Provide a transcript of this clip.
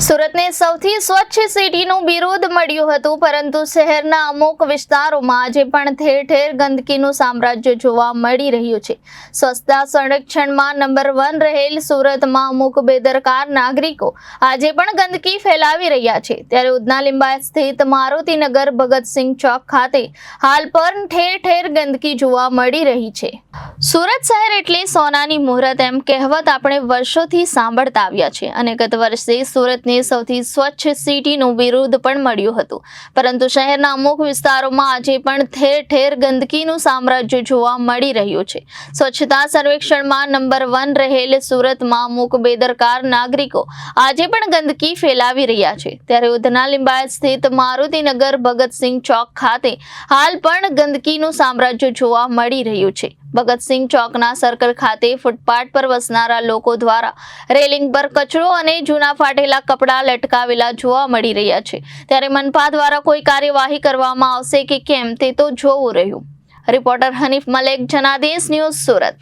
સુરતને સૌથી સ્વચ્છ સિટીનું બિરુદ મળ્યું હતું, પરંતુ શહેરના અમુક વિસ્તારોમાં આજે પણ ઠેર ઠેર ગંદકીનું સામ્રાજ્ય જોવા મળી રહ્યું છે। સ્વચ્છતા સર્વેક્ષણમાં નંબર 1 રહેલ સુરતમાં અમુક બેદરકાર નાગરિકો આજે પણ ગંદકી ફેલાવી રહ્યા છે। ત્યારે ઉધના લિંબાયત સ્થિત મારુતિનગર ભગતસિંહ ચોક ખાતે હાલ પણ ઠેર ઠેર ગંદકી જોવા મળી રહી છે। સુરત શહેર એટલે સોનાની મુહૂર્ત એમ કહેવત આપણે વર્ષોથી સાંભળતા આવ્યા છે અને ગત વર્ષે સુરતને સૌથી સ્વચ્છ સિટીનું બિરુદ પણ મળ્યું હતું, પરંતુ શહેરના અમુક વિસ્તારોમાં આજે પણ ઠેર ઠેર ગંદકીનું સામ્રાજ્ય જોવા મળી રહ્યું છે। સ્વચ્છતા સર્વેક્ષણમાં નંબર 1 રહેલ સુરતમાં અમુક બેદરકાર નાગરિકો આજે પણ ગંદકી ફેલાવી રહ્યા છે। ત્યારે ઉધના લિંબાયત સ્થિત મારુતિનગર ભગતસિંહ ચોક ખાતે હાલ પણ ગંદકીનું સામ્રાજ્ય જોવા મળી રહ્યું છે। ભગતસિંહ ચોકના સર્કલ ખાતે ફૂટપાથ પર વસનારા લોકો દ્વારા રેલિંગ પર કચરો અને જૂના ફાટેલા કપડાં લટકાવેલા જોવા મળી રહ્યા છે। ત્યારે મનપા દ્વારા કોઈ કાર્યવાહી કરવામાં આવશે કે કેમ તે તો જોવું રહ્યું। Reporter Hanif Malek, Janadesh news, Surat.